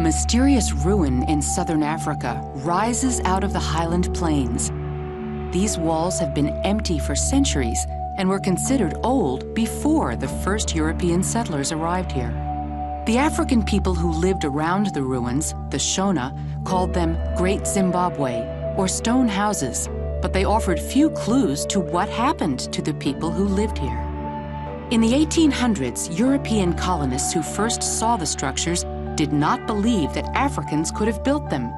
mysterious ruin in southern Africa rises out of the highland plains. These walls have been empty for centuries and were considered old before the first European settlers arrived here. The African people who lived around the ruins, the Shona, called them Great Zimbabwe, or stone houses, but they offered few clues to what happened to the people who lived here. In the 1800s, European colonists who first saw the structures did not believe that Africans could have built them.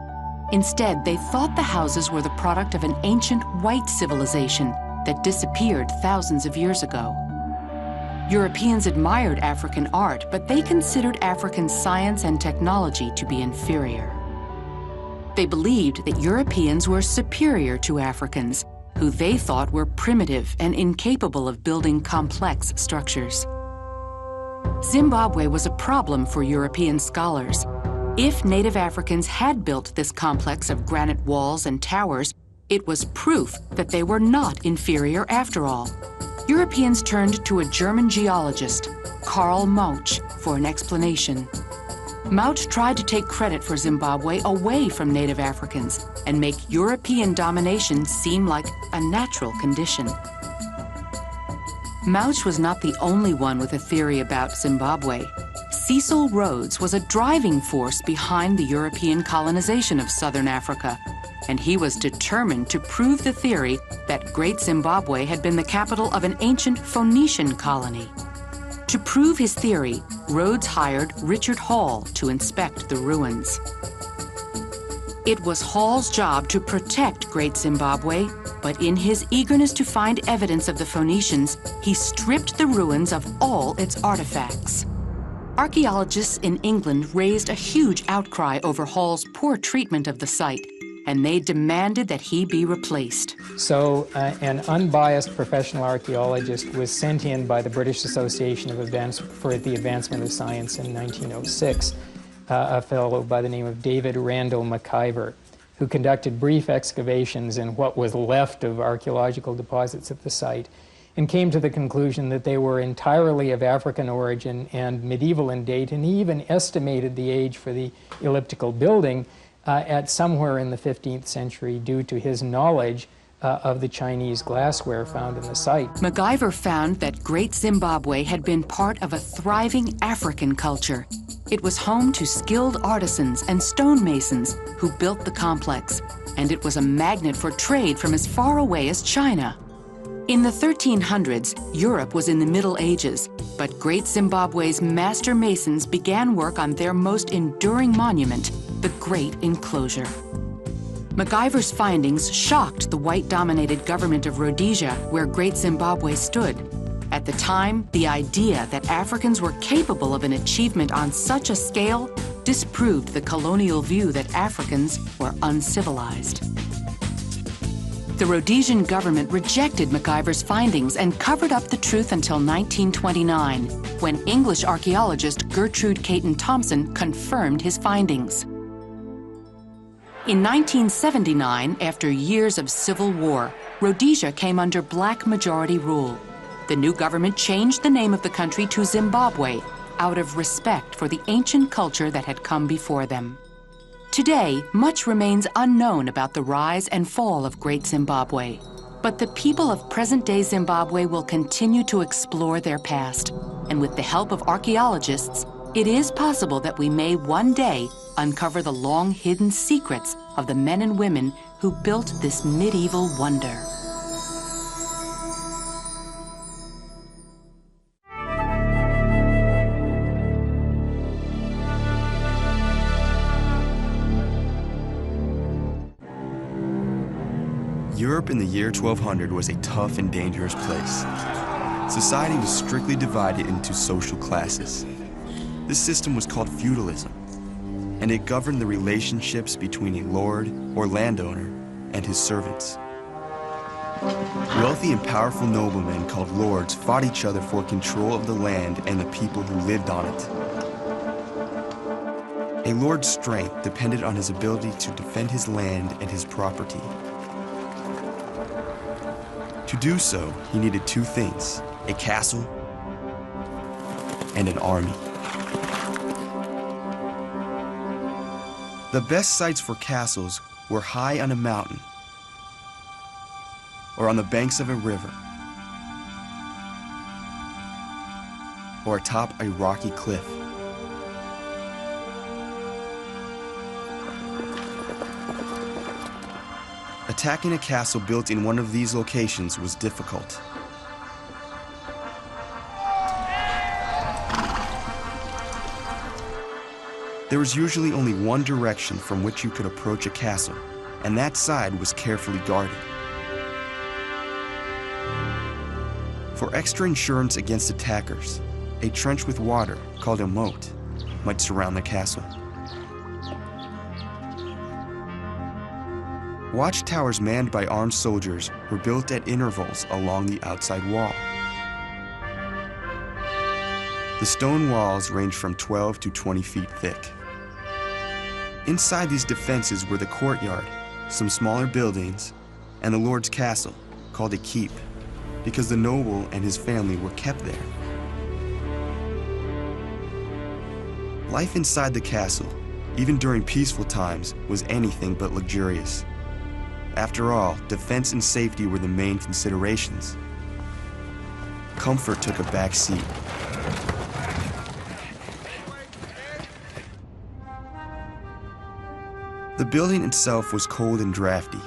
Instead, they thought the houses were the product of an ancient white civilization that disappeared thousands of years ago. Europeans admired African art, but they considered African science and technology to be inferior. They believed that Europeans were superior to Africans, who they thought were primitive and incapable of building complex structures. Zimbabwe was a problem for European scholars. If native Africans had built this complex of granite walls and towers, it was proof that they were not inferior after all. Europeans turned to a German geologist, Karl Mauch, for an explanation. Mauch tried to take credit for Zimbabwe away from native Africans and make European domination seem like a natural condition. Mauch was not the only one with a theory about Zimbabwe. Cecil Rhodes was a driving force behind the European colonization of southern Africa, and he was determined to prove the theory that Great Zimbabwe had been the capital of an ancient Phoenician colony. To prove his theory, Rhodes hired Richard Hall to inspect the ruins. It was Hall's job to protect Great Zimbabwe, but in his eagerness to find evidence of the Phoenicians, he stripped the ruins of all its artifacts. Archaeologists in England raised a huge outcry over Hall's poor treatment of the site, and they demanded that he be replaced. So an unbiased professional archaeologist was sent in by the British Association for the Advancement of Science in 1906, a fellow by the name of David Randall McIver, who conducted brief excavations in what was left of archaeological deposits at the site, and came to the conclusion that they were entirely of African origin and medieval in date, and he even estimated the age for the elliptical building at somewhere in the 15th century due to his knowledge of the Chinese glassware found in the site. MacIver found that Great Zimbabwe had been part of a thriving African culture. It was home to skilled artisans and stonemasons who built the complex, and it was a magnet for trade from as far away as China. In the 1300s, Europe was in the Middle Ages, but Great Zimbabwe's master masons began work on their most enduring monument, the Great Enclosure. MacIver's findings shocked the white-dominated government of Rhodesia, where Great Zimbabwe stood. At the time, the idea that Africans were capable of an achievement on such a scale disproved the colonial view that Africans were uncivilized. The Rhodesian government rejected MacIver's findings and covered up the truth until 1929, when English archaeologist Gertrude Caton Thompson confirmed his findings. In 1979, after years of civil war, Rhodesia came under black majority rule. The new government changed the name of the country to Zimbabwe, out of respect for the ancient culture that had come before them. Today, much remains unknown about the rise and fall of Great Zimbabwe. But the people of present-day Zimbabwe will continue to explore their past. And with the help of archaeologists, it is possible that we may one day uncover the long-hidden secrets of the men and women who built this medieval wonder. Europe in the year 1200 was a tough and dangerous place. Society was strictly divided into social classes. This system was called feudalism, and it governed the relationships between a lord or landowner and his servants. Wealthy and powerful noblemen called lords fought each other for control of the land and the people who lived on it. A lord's strength depended on his ability to defend his land and his property. To do so, he needed two things: a castle and an army. The best sites for castles were high on a mountain or on the banks of a river or atop a rocky cliff. Attacking a castle built in one of these locations was difficult. There was usually only one direction from which you could approach a castle, and that side was carefully guarded. For extra insurance against attackers, a trench with water, called a moat, might surround the castle. Watchtowers manned by armed soldiers were built at intervals along the outside wall. The stone walls ranged from 12 to 20 feet thick. Inside these defenses were the courtyard, some smaller buildings, and the Lord's castle, called a keep, because the noble and his family were kept there. Life inside the castle, even during peaceful times, was anything but luxurious. After all, defense and safety were the main considerations. Comfort took a back seat. The building itself was cold and drafty.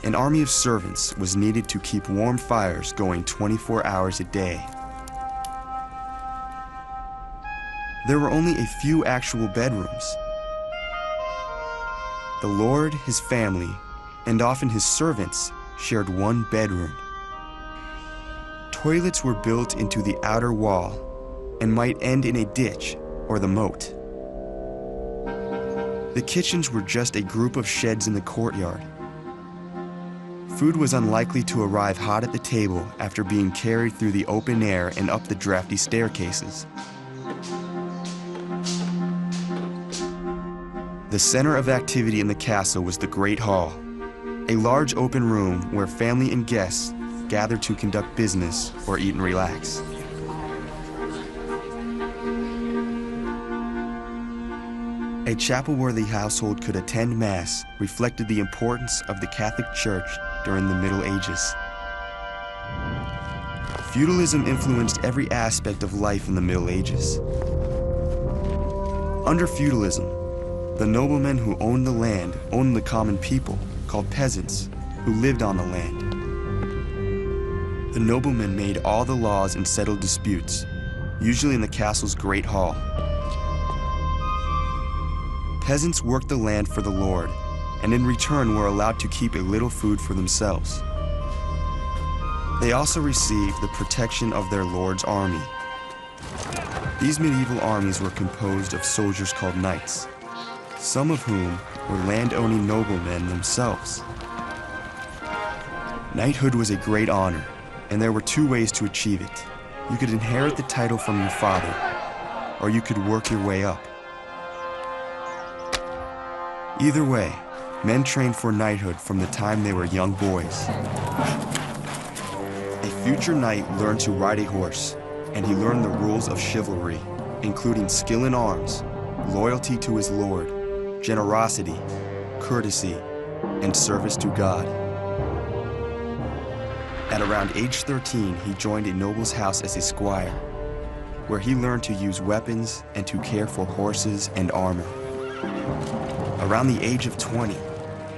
An army of servants was needed to keep warm fires going 24 hours a day. There were only a few actual bedrooms. The Lord, his family, and often his servants shared one bedroom. Toilets were built into the outer wall and might end in a ditch or the moat. The kitchens were just a group of sheds in the courtyard. Food was unlikely to arrive hot at the table after being carried through the open air and up the drafty staircases. The center of activity in the castle was the Great Hall, a large open room where family and guests gathered to conduct business or eat and relax. A chapel-worthy household could attend Mass reflected the importance of the Catholic Church during the Middle Ages. Feudalism influenced every aspect of life in the Middle Ages. Under feudalism, the noblemen who owned the land owned the common people, called peasants, who lived on the land. The noblemen made all the laws and settled disputes, usually in the castle's Great Hall. Peasants worked the land for the Lord, and in return were allowed to keep a little food for themselves. They also received the protection of their Lord's army. These medieval armies were composed of soldiers called knights, some of whom were land-owning noblemen themselves. Knighthood was a great honor, and there were two ways to achieve it. You could inherit the title from your father, or you could work your way up. Either way, men trained for knighthood from the time they were young boys. A future knight learned to ride a horse, and he learned the rules of chivalry, including skill in arms, loyalty to his lord, generosity, courtesy, and service to God. At around age 13, he joined a noble's house as a squire, where he learned to use weapons and to care for horses and armor. Around the age of 20,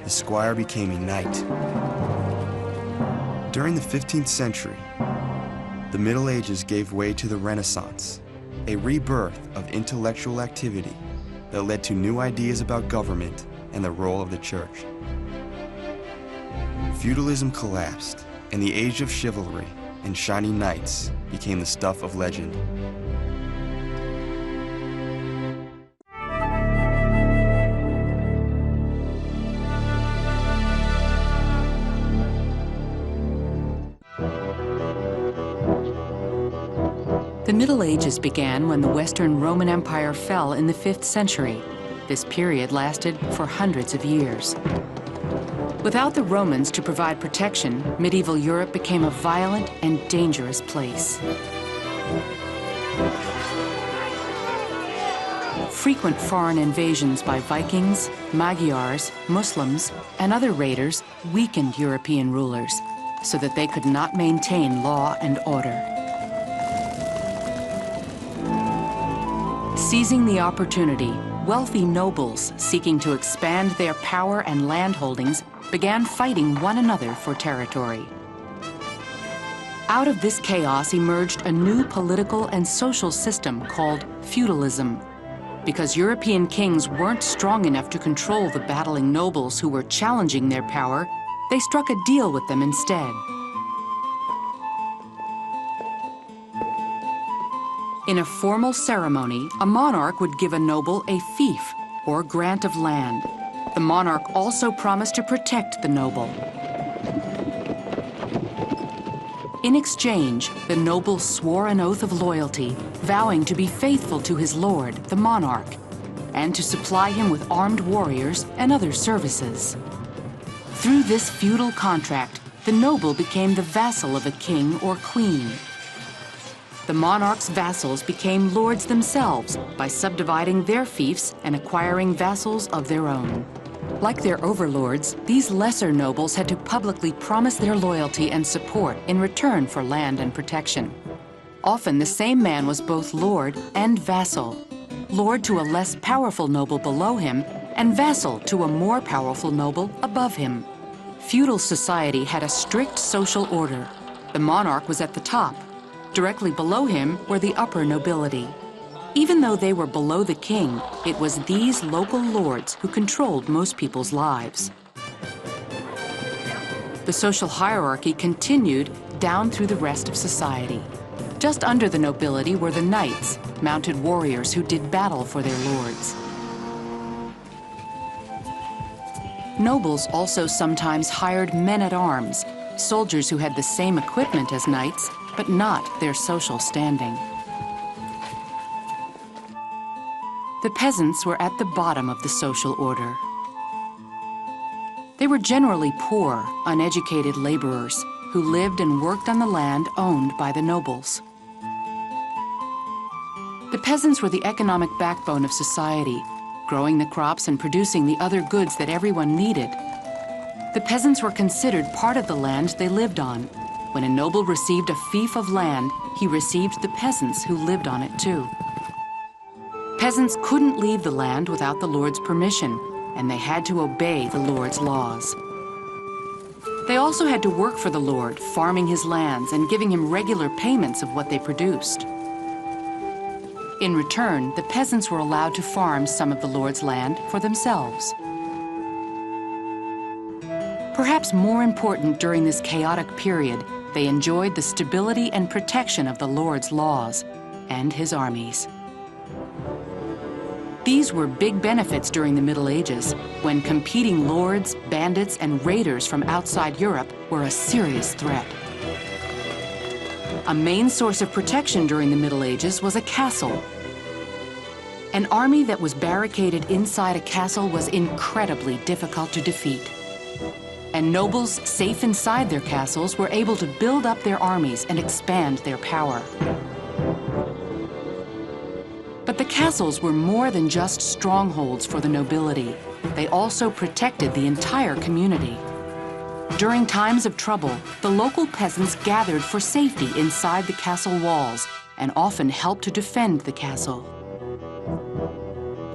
the squire became a knight. During the 15th century, the Middle Ages gave way to the Renaissance, a rebirth of intellectual activity that led to new ideas about government and the role of the church. Feudalism collapsed, and the age of chivalry and shining knights became the stuff of legend. The Middle Ages began when the Western Roman Empire fell in the 5th century. This period lasted for hundreds of years. Without the Romans to provide protection, medieval Europe became a violent and dangerous place. frequent foreign invasions by Vikings, Magyars, Muslims, and other raiders weakened European rulers so that they could not maintain law and order. Seizing the opportunity, wealthy nobles seeking to expand their power and land holdings began fighting one another for territory. Out of this chaos emerged a new political and social system called feudalism. Because European kings weren't strong enough to control the battling nobles who were challenging their power, they struck a deal with them instead. In a formal ceremony, a monarch would give a noble a fief, or grant of land. The monarch also promised to protect the noble. In exchange, the noble swore an oath of loyalty, vowing to be faithful to his lord, the monarch, and to supply him with armed warriors and other services. Through this feudal contract, the noble became the vassal of a king or queen. The monarch's vassals became lords themselves by subdividing their fiefs and acquiring vassals of their own. Like their overlords, these lesser nobles had to publicly promise their loyalty and support in return for land and protection. Often the same man was both lord and vassal, lord to a less powerful noble below him, and vassal to a more powerful noble above him. Feudal society had a strict social order. The monarch was at the top. Directly below him were the upper nobility. Even though they were below the king, it was these local lords who controlled most people's lives. The social hierarchy continued down through the rest of society. Just under the nobility were the knights, mounted warriors who did battle for their lords. Nobles also sometimes hired men-at-arms, soldiers who had the same equipment as knights, but not their social standing. The peasants were at the bottom of the social order. They were generally poor, uneducated laborers who lived and worked on the land owned by the nobles. The peasants were the economic backbone of society, growing the crops and producing the other goods that everyone needed. The peasants were considered part of the land they lived on. When a noble received a fief of land, he received the peasants who lived on it too. Peasants couldn't leave the land without the lord's permission, and they had to obey the lord's laws. They also had to work for the lord, farming his lands and giving him regular payments of what they produced. In return, the peasants were allowed to farm some of the lord's land for themselves. Perhaps more important during this chaotic period, they enjoyed the stability and protection of the lord's laws and his armies. These were big benefits during the Middle Ages, when competing lords, bandits, and raiders from outside Europe were a serious threat. A main source of protection during the Middle Ages was a castle. An army that was barricaded inside a castle was incredibly difficult to defeat. And nobles safe inside their castles were able to build up their armies and expand their power. But the castles were more than just strongholds for the nobility. They also protected the entire community. During times of trouble, the local peasants gathered for safety inside the castle walls and often helped to defend the castle.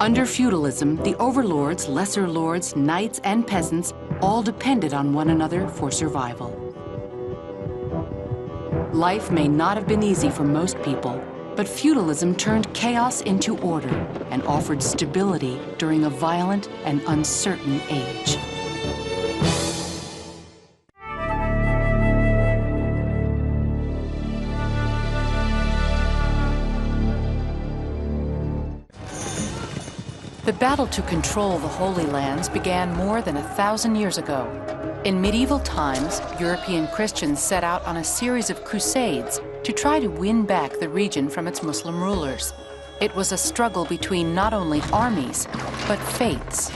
Under feudalism, the overlords, lesser lords, knights, and peasants all depended on one another for survival. Life may not have been easy for most people, but feudalism turned chaos into order and offered stability during a violent and uncertain age. The battle to control the Holy Lands began more than 1,000 years ago. In medieval times, European Christians set out on a series of crusades to try to win back the region from its Muslim rulers. It was a struggle between not only armies, but faiths.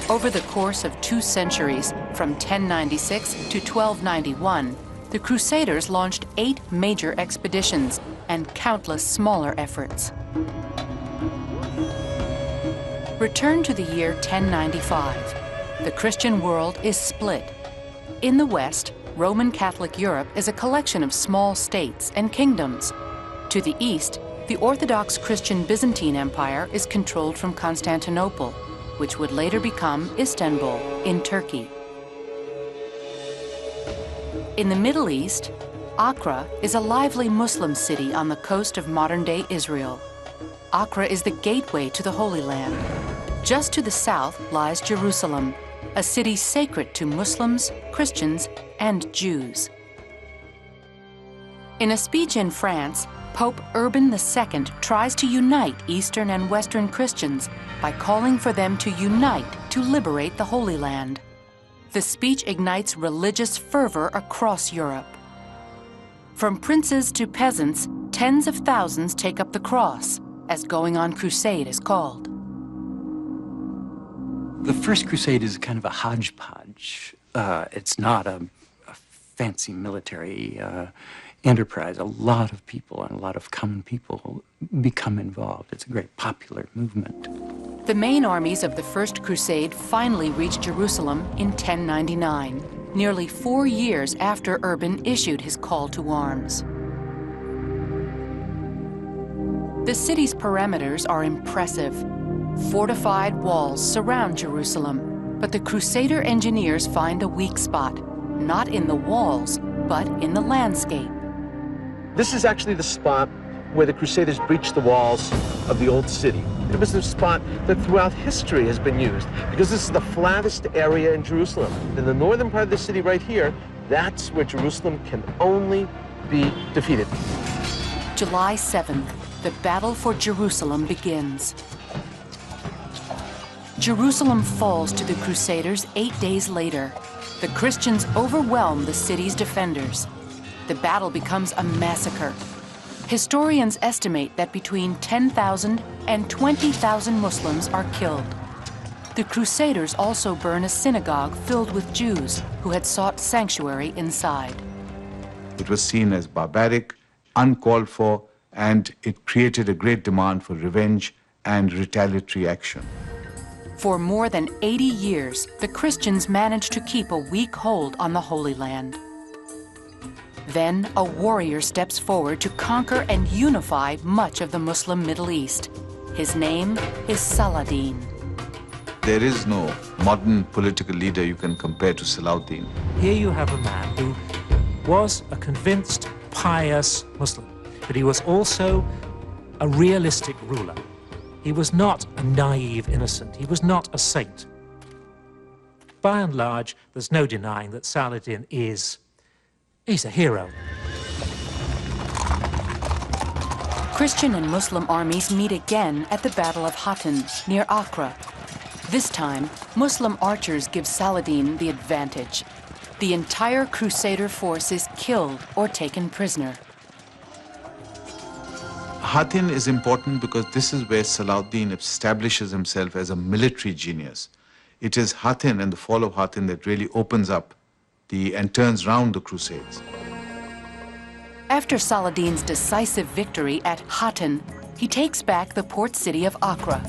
Over the course of 2 centuries, from 1096 to 1291, the Crusaders launched 8 major expeditions and countless smaller efforts. Return to the year 1095. The Christian world is split. In the West, Roman Catholic Europe is a collection of small states and kingdoms. To the east, the Orthodox Christian Byzantine Empire is controlled from Constantinople, which would later become Istanbul in Turkey. In the Middle East, Accra is a lively Muslim city on the coast of modern-day Israel. Accra is the gateway to the Holy Land. Just to the south lies Jerusalem, a city sacred to Muslims, Christians, and Jews. In a speech in France, Pope Urban II tries to unite Eastern and Western Christians by calling for them to unite to liberate the Holy Land. The speech ignites religious fervor across Europe. From princes to peasants, tens of thousands take up the cross, as going on crusade is called. The First Crusade is kind of a hodgepodge. It's not a fancy military enterprise. A lot of people and a lot of common people become involved. It's a great popular movement. The main armies of the First Crusade finally reached Jerusalem in 1099, nearly 4 years after Urban issued his call to arms. The city's perimeters are impressive. Fortified walls surround Jerusalem, but the Crusader engineers find a weak spot, not in the walls, but in the landscape. This is actually the spot where the Crusaders breached the walls of the old city. It was a spot that throughout history has been used because this is the flattest area in Jerusalem. In the northern part of the city right here, that's where Jerusalem can only be defeated. July 7th, the battle for Jerusalem begins. Jerusalem falls to the Crusaders 8 days later. The Christians overwhelm the city's defenders. The battle becomes a massacre. Historians estimate that between 10,000 and 20,000 Muslims are killed. The Crusaders also burn a synagogue filled with Jews who had sought sanctuary inside. It was seen as barbaric, uncalled for, and it created a great demand for revenge and retaliatory action. For more than 80 years, the Christians managed to keep a weak hold on the Holy Land. Then a warrior steps forward to conquer and unify much of the Muslim Middle East. His name is Saladin. There is no modern political leader you can compare to Salahuddin. Here you have a man who was a convinced, pious Muslim, but he was also a realistic ruler. He was not a naive innocent. He was not a saint. By and large, there's no denying that Saladin he's a hero. Christian and Muslim armies meet again at the Battle of Hattin, near Accra. This time, Muslim archers give Saladin the advantage. The entire Crusader force is killed or taken prisoner. Hattin is important because this is where Salahuddin establishes himself as a military genius. It is Hattin and the fall of Hattin that really opens up and turns round the Crusades. After Saladin's decisive victory at Hattin, he takes back the port city of Accra.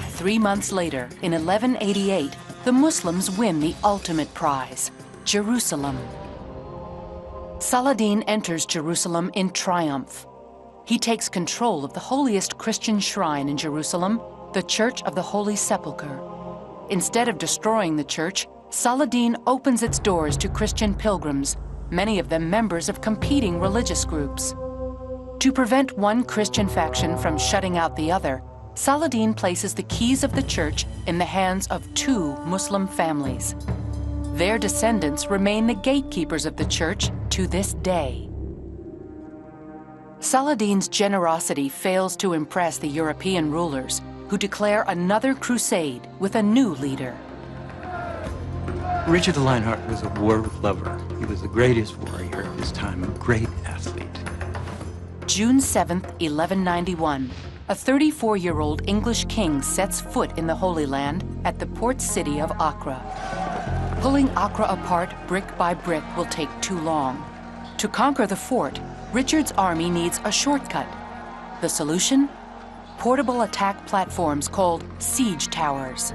3 months later, in 1188, the Muslims win the ultimate prize, Jerusalem. Saladin enters Jerusalem in triumph. He takes control of the holiest Christian shrine in Jerusalem, the Church of the Holy Sepulchre. Instead of destroying the church, Saladin opens its doors to Christian pilgrims, many of them members of competing religious groups. To prevent one Christian faction from shutting out the other, Saladin places the keys of the church in the hands of 2 Muslim families. Their descendants remain the gatekeepers of the church to this day. Saladin's generosity fails to impress the European rulers, who declare another crusade with a new leader. Richard de Lionheart was a war lover. He was the greatest warrior of his time, a great athlete. June 7th, 1191, a 34-year-old English king sets foot in the Holy Land at the port city of Accra. Pulling Accra apart brick by brick will take too long. To conquer the fort, Richard's army needs a shortcut. The solution? portable attack platforms called siege towers.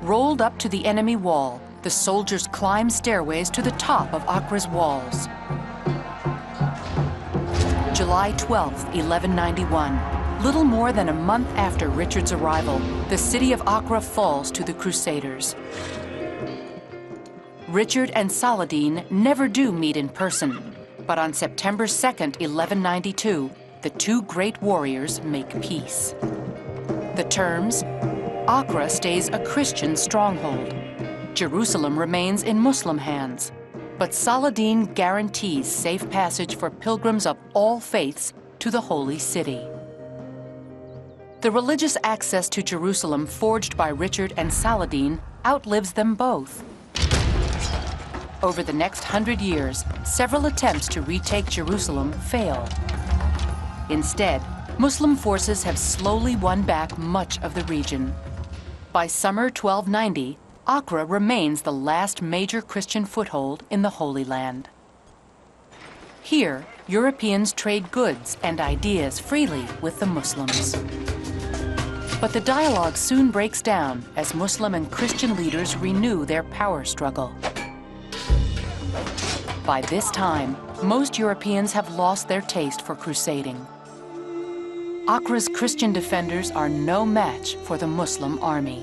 Rolled up to the enemy wall, the soldiers climbed stairways to the top of Acre's walls. July 12, 1191. Little more than a month after Richard's arrival, the city of Acre falls to the Crusaders. Richard and Saladin never do meet in person, but on September 2nd, 1192, the two great warriors make peace. The terms: Acre stays a Christian stronghold. Jerusalem remains in Muslim hands, but Saladin guarantees safe passage for pilgrims of all faiths to the Holy City. The religious access to Jerusalem forged by Richard and Saladin outlives them both. Over the next 100 years, several attempts to retake Jerusalem fail. Instead, Muslim forces have slowly won back much of the region. By summer 1290, Acre remains the last major Christian foothold in the Holy Land. Here, Europeans trade goods and ideas freely with the Muslims. But the dialogue soon breaks down as Muslim and Christian leaders renew their power struggle. By this time, most Europeans have lost their taste for crusading. Acre's Christian defenders are no match for the Muslim army.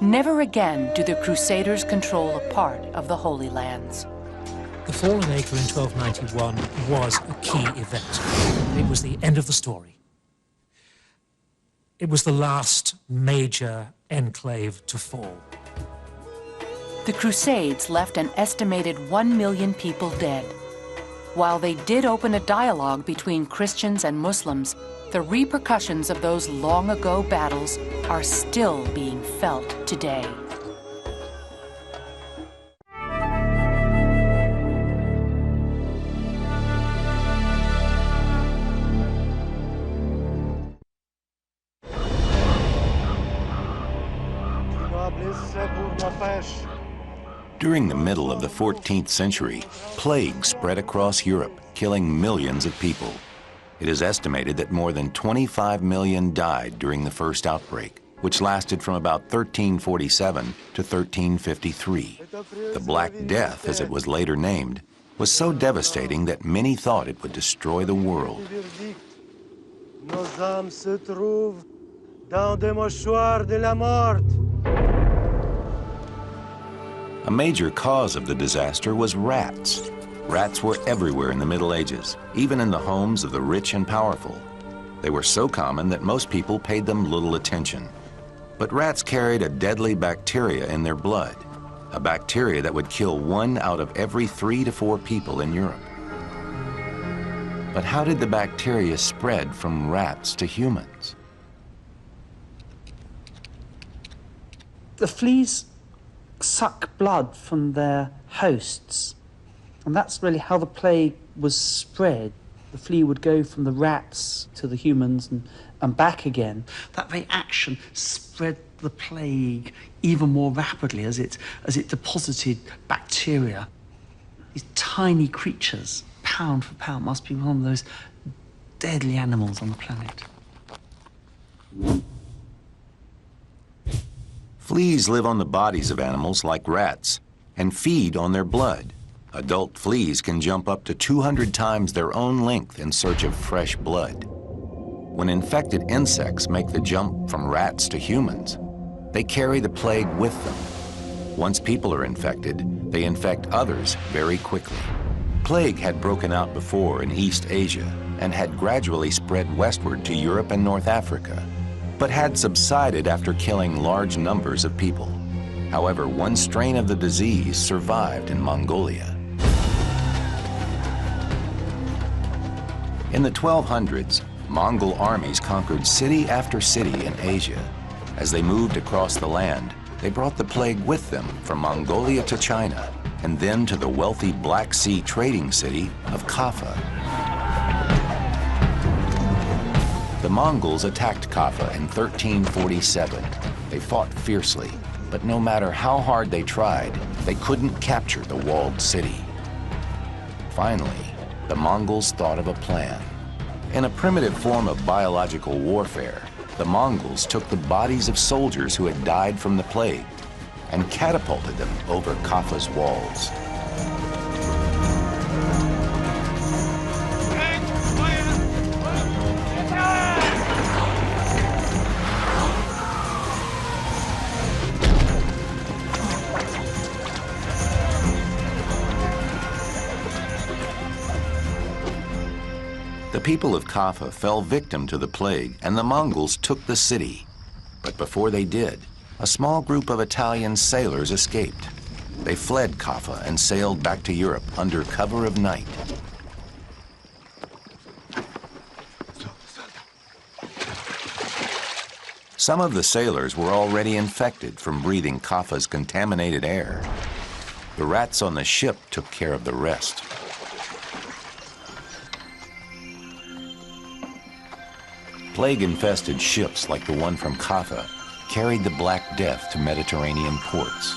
Never again do the Crusaders control a part of the Holy Lands. The fall of Acre in 1291 was a key event. It was the end of the story. It was the last major enclave to fall. The Crusades left an estimated 1 million people dead. While they did open a dialogue between Christians and Muslims, the repercussions of those long-ago battles are still being felt today. During the middle of the 14th century, plague spread across Europe, killing millions of people. It is estimated that more than 25 million died during the first outbreak, which lasted from about 1347 to 1353. The Black Death, as it was later named, was so devastating that many thought it would destroy the world. Nos âmes se trouvent dans des mouchoirs de la mort. A major cause of the disaster was rats. Rats were everywhere in the Middle Ages, even in the homes of the rich and powerful. They were so common that most people paid them little attention. But rats carried a deadly bacteria in their blood, a bacteria that would kill 1 out of every 3 to 4 people in Europe. But how did the bacteria spread from rats to humans? The fleas suck blood from their hosts, and that's really how the plague was spread. The flea would go from the rats to the humans and back again. That very action spread the plague even more rapidly as it deposited bacteria. These tiny creatures, pound for pound, must be one of those deadly animals on the planet. Fleas live on the bodies of animals like rats and feed on their blood. Adult fleas can jump up to 200 times their own length in search of fresh blood. When infected insects make the jump from rats to humans, they carry the plague with them. Once people are infected, they infect others very quickly. Plague had broken out before in East Asia and had gradually spread westward to Europe and North Africa, but had subsided after killing large numbers of people. However, one strain of the disease survived in Mongolia. In the 1200s, Mongol armies conquered city after city in Asia. As they moved across the land, they brought the plague with them from Mongolia to China, and then to the wealthy Black Sea trading city of Kaffa. The Mongols attacked Kaffa in 1347. They fought fiercely, but no matter how hard they tried, they couldn't capture the walled city. Finally, the Mongols thought of a plan. In a primitive form of biological warfare, the Mongols took the bodies of soldiers who had died from the plague and catapulted them over Kaffa's walls. The people of Kaffa fell victim to the plague, and the Mongols took the city. But before they did, a small group of Italian sailors escaped. They fled Kaffa and sailed back to Europe under cover of night. Some of the sailors were already infected from breathing Kaffa's contaminated air. The rats on the ship took care of the rest. Plague-infested ships like the one from Kaffa carried the Black Death to Mediterranean ports.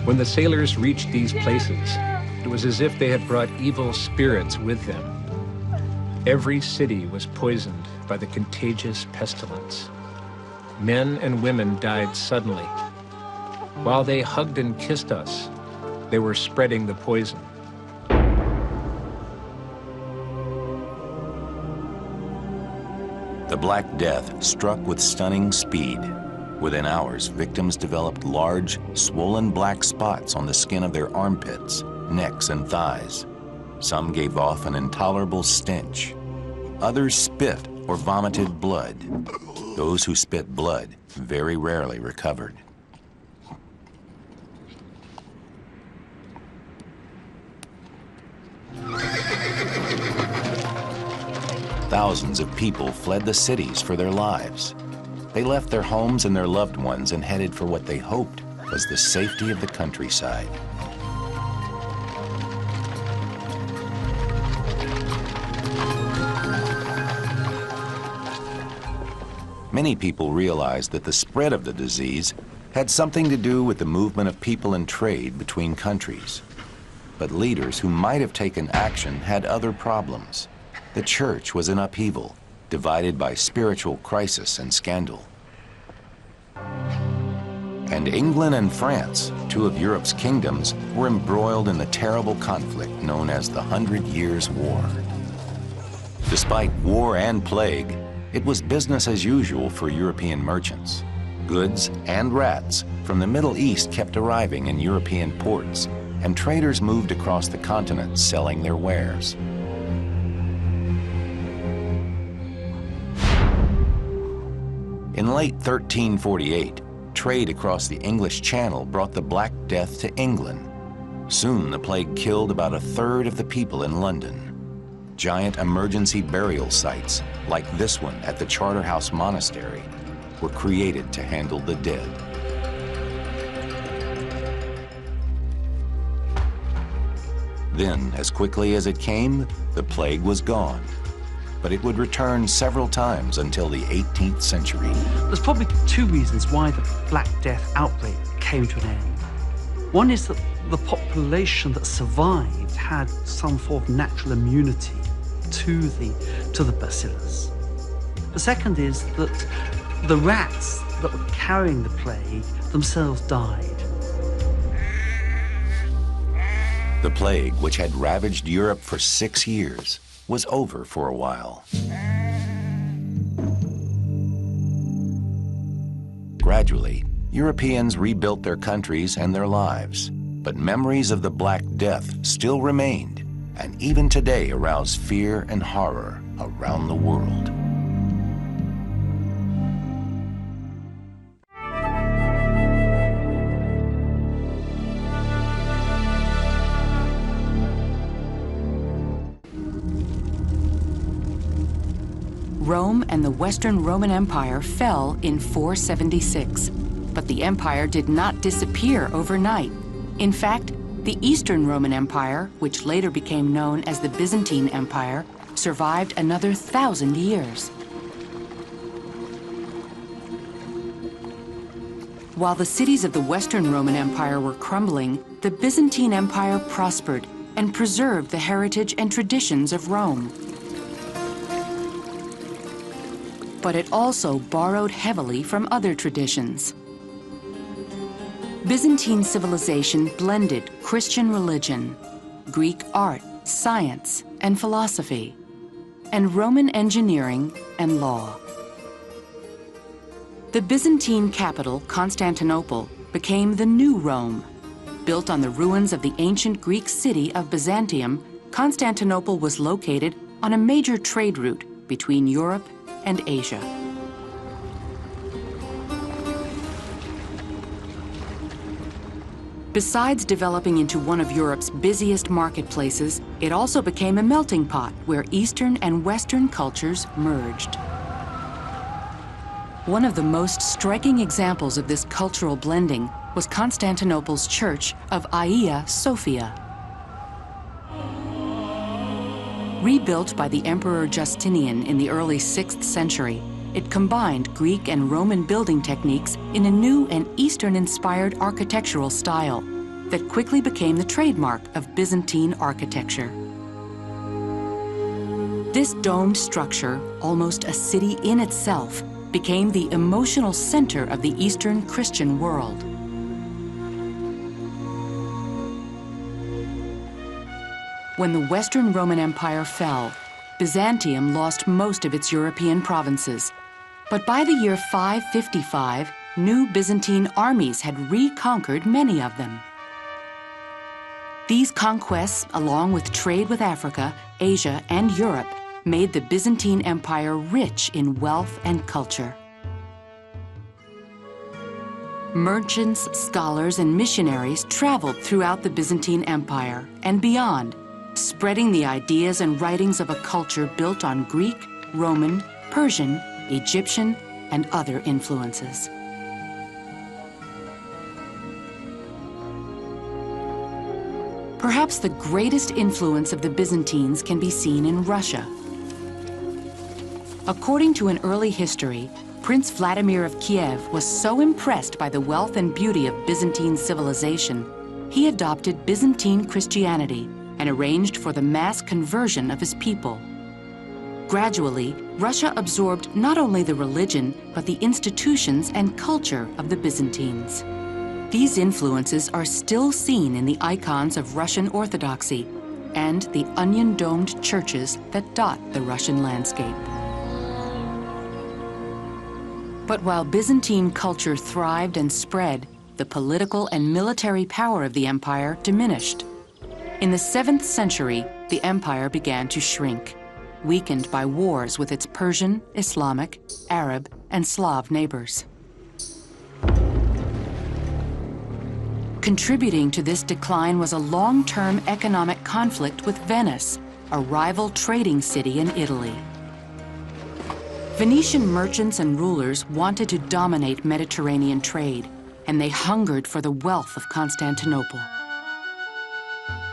When the sailors reached these places, it was as if they had brought evil spirits with them. Every city was poisoned by the contagious pestilence. Men and women died suddenly. While they hugged and kissed us, they were spreading the poison. The Black Death struck with stunning speed. Within hours, victims developed large, swollen black spots on the skin of their armpits, necks, and thighs. Some gave off an intolerable stench. Others spit or vomited blood. Those who spit blood very rarely recovered. Thousands of people fled the cities for their lives. They left their homes and their loved ones and headed for what they hoped was the safety of the countryside. Many people realized that the spread of the disease had something to do with the movement of people and trade between countries. But leaders who might have taken action had other problems. The church was in upheaval, divided by spiritual crisis and scandal. And England and France, two of Europe's kingdoms, were embroiled in the terrible conflict known as the 100 Years' War. Despite war and plague, it was business as usual for European merchants. Goods and rats from the Middle East kept arriving in European ports, and traders moved across the continent selling their wares. In late 1348, trade across the English Channel brought the Black Death to England. Soon the plague killed about a third of the people in London. Giant emergency burial sites, like this one at the Charterhouse Monastery, were created to handle the dead. Then, as quickly as it came, the plague was gone. But it would return several times until the 18th century. There's probably two reasons why the Black Death outbreak came to an end. One is that the population that survived had some form of natural immunity to the bacillus. The second is that the rats that were carrying the plague themselves died. The plague, which had ravaged Europe for 6 years, was over for a while. Gradually, Europeans rebuilt their countries and their lives, but memories of the Black Death still remained, and even today arouse fear and horror around the world. Rome and the Western Roman Empire fell in 476, but the empire did not disappear overnight. In fact, the Eastern Roman Empire, which later became known as the Byzantine Empire, survived another 1,000 years. While the cities of the Western Roman Empire were crumbling, the Byzantine Empire prospered and preserved the heritage and traditions of Rome. But it also borrowed heavily from other traditions. Byzantine civilization blended Christian religion, Greek art, science, and philosophy, and Roman engineering and law. The Byzantine capital, Constantinople, became the new Rome. Built on the ruins of the ancient Greek city of Byzantium, Constantinople was located on a major trade route between Europe and Asia. Besides developing into one of Europe's busiest marketplaces, it also became a melting pot where Eastern and Western cultures merged. One of the most striking examples of this cultural blending was Constantinople's church of Hagia Sophia. Rebuilt by the Emperor Justinian in the early 6th century, it combined Greek and Roman building techniques in a new and Eastern-inspired architectural style that quickly became the trademark of Byzantine architecture. This domed structure, almost a city in itself, became the emotional center of the Eastern Christian world. When the Western Roman Empire fell, Byzantium lost most of its European provinces. But by the year 555, new Byzantine armies had reconquered many of them. These conquests, along with trade with Africa, Asia, and Europe, made the Byzantine Empire rich in wealth and culture. Merchants, scholars, and missionaries traveled throughout the Byzantine Empire and beyond, spreading the ideas and writings of a culture built on Greek, Roman, Persian, Egyptian, and other influences. Perhaps the greatest influence of the Byzantines can be seen in Russia. According to an early history, Prince Vladimir of Kiev was so impressed by the wealth and beauty of Byzantine civilization, he adopted Byzantine Christianity and arranged for the mass conversion of his people. Gradually, Russia absorbed not only the religion, but the institutions and culture of the Byzantines. These influences are still seen in the icons of Russian Orthodoxy and the onion-domed churches that dot the Russian landscape. But while Byzantine culture thrived and spread, the political and military power of the empire diminished. In the 7th century, the empire began to shrink, weakened by wars with its Persian, Islamic, Arab, and Slav neighbors. Contributing to this decline was a long-term economic conflict with Venice, a rival trading city in Italy. Venetian merchants and rulers wanted to dominate Mediterranean trade, and they hungered for the wealth of Constantinople.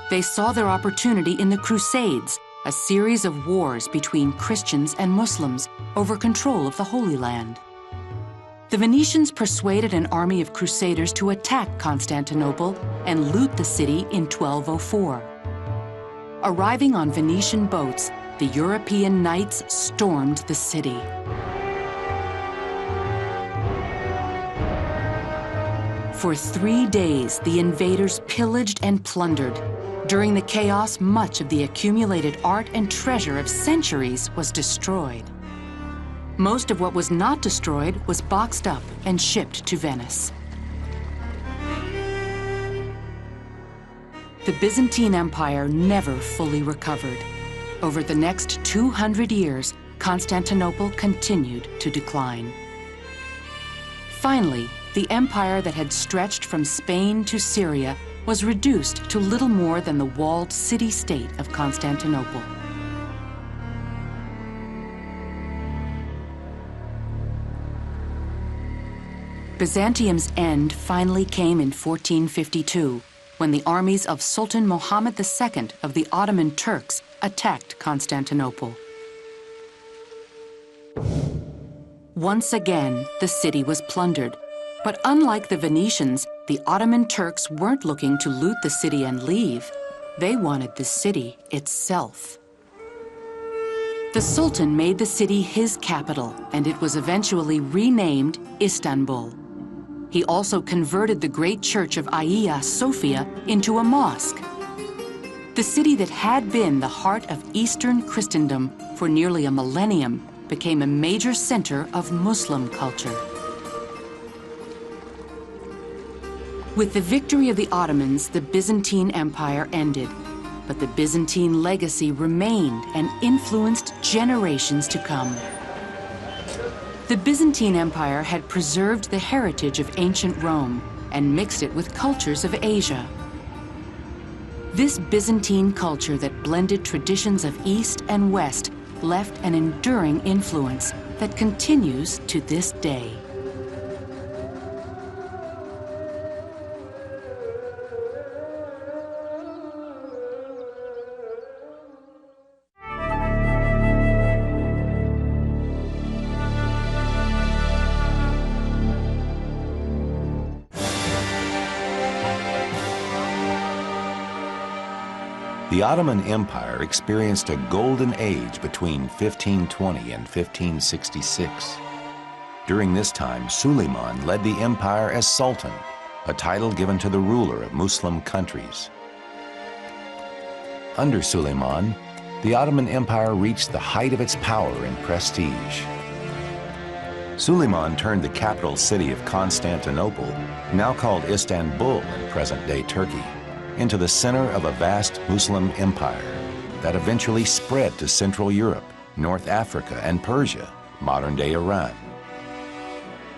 They saw their opportunity in the Crusades, a series of wars between Christians and Muslims over control of the Holy Land. The Venetians persuaded an army of crusaders to attack Constantinople and loot the city in 1204. Arriving on Venetian boats, the European knights stormed the city. For 3 days, the invaders pillaged and plundered. During the chaos, much of the accumulated art and treasure of centuries was destroyed. Most of what was not destroyed was boxed up and shipped to Venice. The Byzantine Empire never fully recovered. Over the next 200 years, Constantinople continued to decline. Finally, the empire that had stretched from Spain to Syria was reduced to little more than the walled city-state of Constantinople. Byzantium's end finally came in 1452, when the armies of Sultan Muhammad II of the Ottoman Turks attacked Constantinople. Once again, the city was plundered. But unlike the Venetians, the Ottoman Turks weren't looking to loot the city and leave. They wanted the city itself. The Sultan made the city his capital, and it was eventually renamed Istanbul. He also converted the great church of Hagia Sophia into a mosque. The city that had been the heart of Eastern Christendom for nearly a millennium became a major center of Muslim culture. With the victory of the Ottomans, the Byzantine Empire ended, but the Byzantine legacy remained and influenced generations to come. The Byzantine Empire had preserved the heritage of ancient Rome and mixed it with cultures of Asia. This Byzantine culture that blended traditions of East and West left an enduring influence that continues to this day. The Ottoman Empire experienced a golden age between 1520 and 1566. During this time, Suleiman led the empire as Sultan, a title given to the ruler of Muslim countries. Under Suleiman, the Ottoman Empire reached the height of its power and prestige. Suleiman turned the capital city of Constantinople, now called Istanbul in present-day Turkey, into the center of a vast Muslim empire that eventually spread to Central Europe, North Africa, and Persia, modern-day Iran.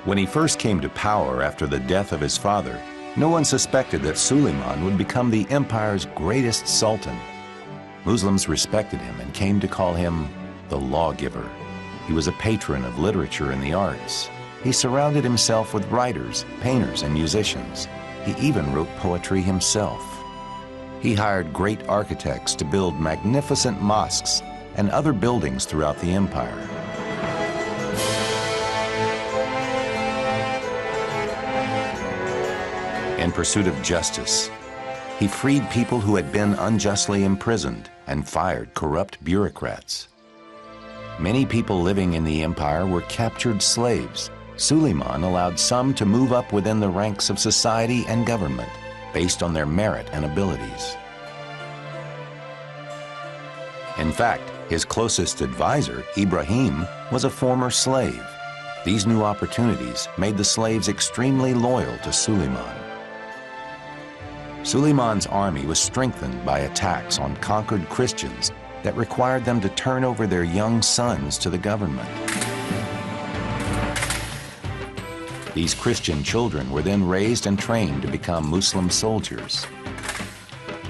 When he first came to power after the death of his father, no one suspected that Suleiman would become the empire's greatest sultan. Muslims respected him and came to call him the lawgiver. He was a patron of literature and the arts. He surrounded himself with writers, painters, and musicians. He even wrote poetry himself. He hired great architects to build magnificent mosques and other buildings throughout the empire. In pursuit of justice, he freed people who had been unjustly imprisoned and fired corrupt bureaucrats. Many people living in the empire were captured slaves. Suleiman allowed some to move up within the ranks of society and government based on their merit and abilities. In fact, his closest advisor, Ibrahim, was a former slave. These new opportunities made the slaves extremely loyal to Suleiman. Suleiman's army was strengthened by attacks on conquered Christians that required them to turn over their young sons to the government. These Christian children were then raised and trained to become Muslim soldiers.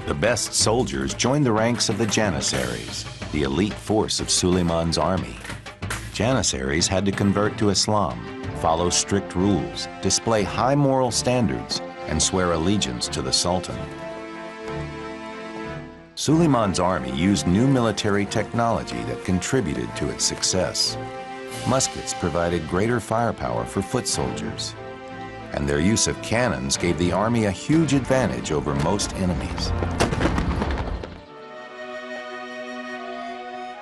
The best soldiers joined the ranks of the Janissaries, the elite force of Suleiman's army. Janissaries had to convert to Islam, follow strict rules, display high moral standards, and swear allegiance to the Sultan. Suleiman's army used new military technology that contributed to its success. Muskets provided greater firepower for foot soldiers, and their use of cannons gave the army a huge advantage over most enemies.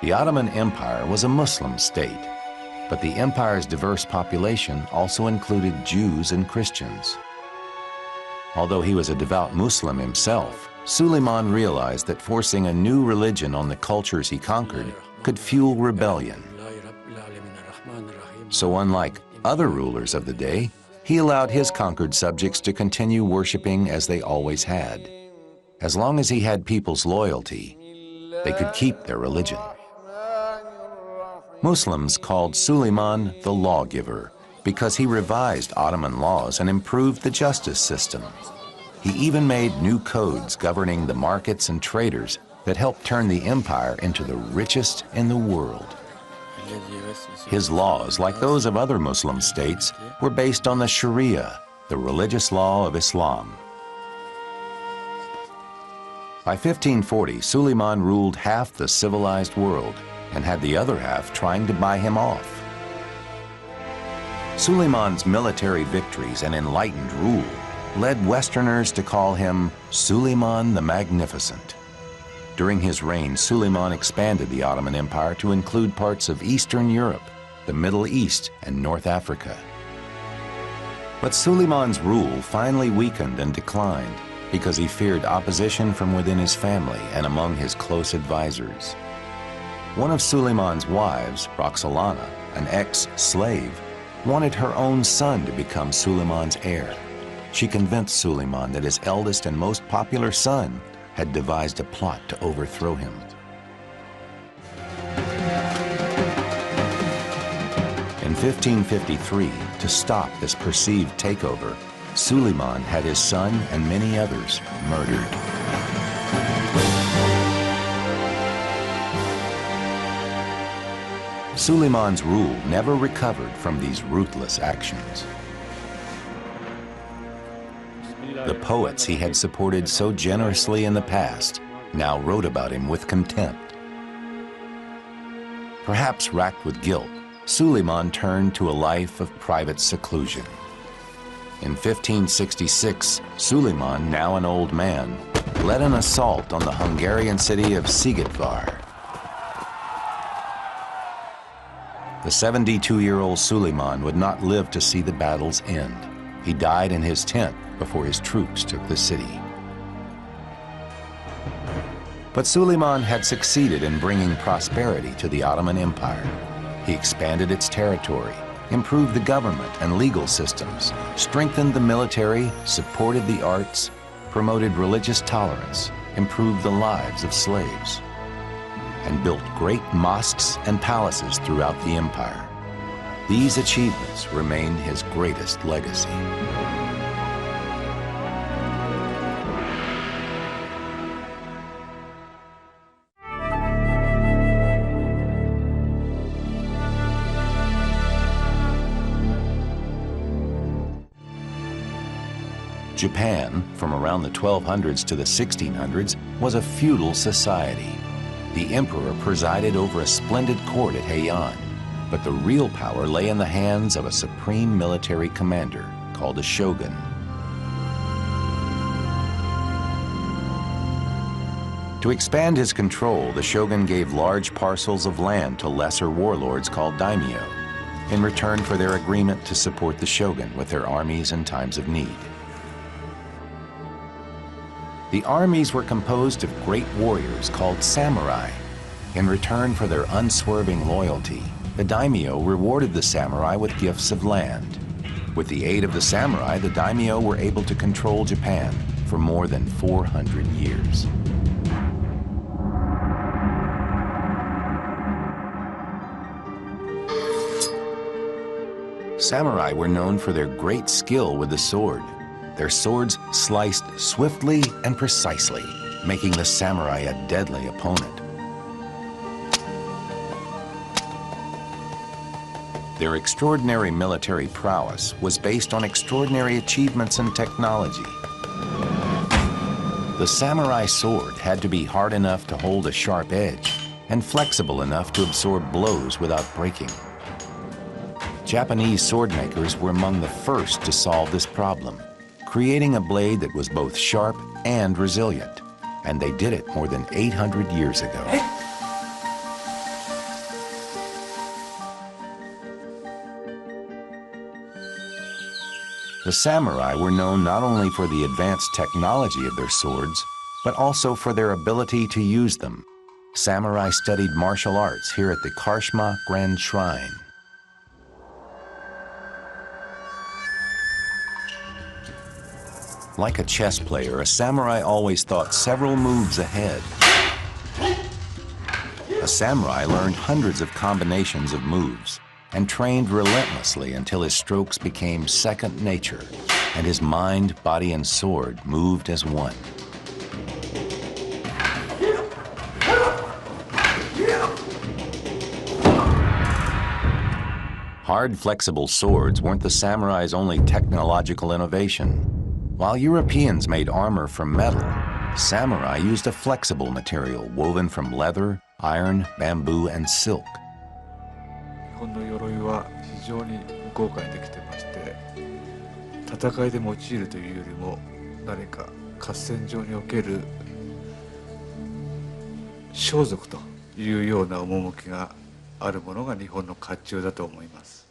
The Ottoman Empire was a Muslim state, but the empire's diverse population also included Jews and Christians. Although he was a devout Muslim himself, Suleiman realized that forcing a new religion on the cultures he conquered could fuel rebellion. So unlike other rulers of the day, he allowed his conquered subjects to continue worshiping as they always had. As long as he had people's loyalty, they could keep their religion. Muslims called Suleiman the lawgiver because he revised Ottoman laws and improved the justice system. He even made new codes governing the markets and traders that helped turn the empire into the richest in the world. His laws, like those of other Muslim states, were based on the Sharia, the religious law of Islam. By 1540, Suleiman ruled half the civilized world and had the other half trying to buy him off. Suleiman's military victories and enlightened rule led Westerners to call him Suleiman the Magnificent. During his reign, Suleiman expanded the Ottoman Empire to include parts of Eastern Europe, the Middle East, and North Africa. But Suleiman's rule finally weakened and declined because he feared opposition from within his family and among his close advisors. One of Suleiman's wives, Roxolana, an ex-slave, wanted her own son to become Suleiman's heir. She convinced Suleiman that his eldest and most popular son had devised a plot to overthrow him. In 1553, to stop this perceived takeover, Suleiman had his son and many others murdered. Suleiman's rule never recovered from these ruthless actions. The poets he had supported so generously in the past now wrote about him with contempt. Perhaps racked with guilt, Suleiman turned to a life of private seclusion. In 1566, Suleiman, now an old man, led an assault on the Hungarian city of Szigetvar. The 72-year-old Suleiman would not live to see the battle's end. He died in his tent before his troops took the city. But Suleiman had succeeded in bringing prosperity to the Ottoman Empire. He expanded its territory, improved the government and legal systems, strengthened the military, supported the arts, promoted religious tolerance, improved the lives of slaves, and built great mosques and palaces throughout the empire. These achievements remain his greatest legacy. Japan, from around the 1200s to the 1600s, was a feudal society. The emperor presided over a splendid court at Heian, but the real power lay in the hands of a supreme military commander called a shogun. To expand his control, the shogun gave large parcels of land to lesser warlords called daimyo, in return for their agreement to support the shogun with their armies in times of need. The armies were composed of great warriors called samurai. In return for their unswerving loyalty, the daimyo rewarded the samurai with gifts of land. With the aid of the samurai, the daimyo were able to control Japan for more than 400 years. Samurai were known for their great skill with the sword. Their swords sliced swiftly and precisely, making the samurai a deadly opponent. Their extraordinary military prowess was based on extraordinary achievements in technology. The samurai sword had to be hard enough to hold a sharp edge and flexible enough to absorb blows without breaking. Japanese sword makers were among the first to solve this problem, creating a blade that was both sharp and resilient, and they did it more than 800 years ago. The samurai were known not only for the advanced technology of their swords, but also for their ability to use them. Samurai studied martial arts here at the Karshima Grand Shrine. Like a chess player, a samurai always thought several moves ahead. A samurai learned hundreds of combinations of moves and trained relentlessly until his strokes became second nature and his mind, body, and sword moved as one. Hard, flexible swords weren't the samurai's only technological innovation. While Europeans made armor from metal, samurai used a flexible material woven from leather, iron, bamboo, and silk. 日本の鎧は非常に豪華にできてまして、戦いで用いるというよりも何か合戦場における装束というような趣があるものが日本の甲冑だと思います。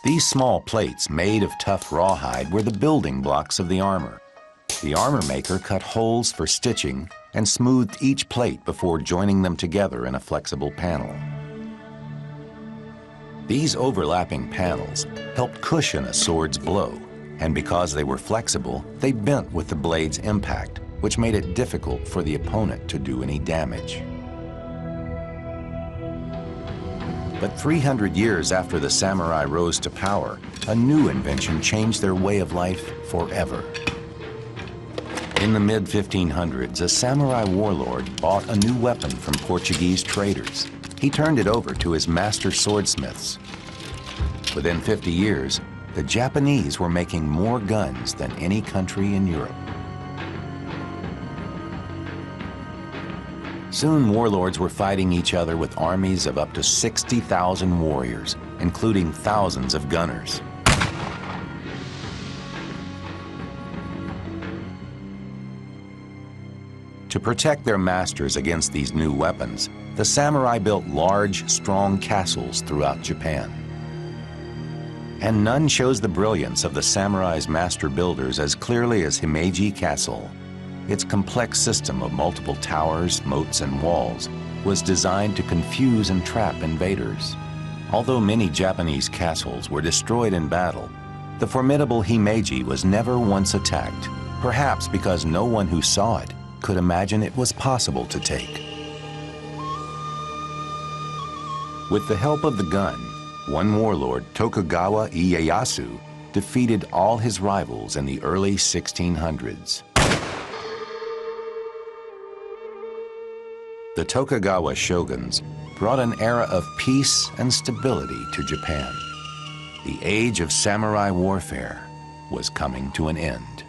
These small plates made of tough rawhide were the building blocks of the armor. The armor maker cut holes for stitching and smoothed each plate before joining them together in a flexible panel. These overlapping panels helped cushion a sword's blow, and because they were flexible, they bent with the blade's impact, which made it difficult for the opponent to do any damage. But 300 years after the samurai rose to power, a new invention changed their way of life forever. In the mid-1500s, a samurai warlord bought a new weapon from Portuguese traders. He turned it over to his master swordsmiths. Within 50 years, the Japanese were making more guns than any country in Europe. Soon, warlords were fighting each other with armies of up to 60,000 warriors, including thousands of gunners. To protect their masters against these new weapons, the samurai built large, strong castles throughout Japan. And none shows the brilliance of the samurai's master builders as clearly as Himeji Castle. Its complex system of multiple towers, moats, and walls was designed to confuse and trap invaders. Although many Japanese castles were destroyed in battle, the formidable Himeji was never once attacked, perhaps because no one who saw it could imagine it was possible to take. With the help of the gun, one warlord, Tokugawa Ieyasu, defeated all his rivals in the early 1600s. The Tokugawa shoguns brought an era of peace and stability to Japan. The age of samurai warfare was coming to an end.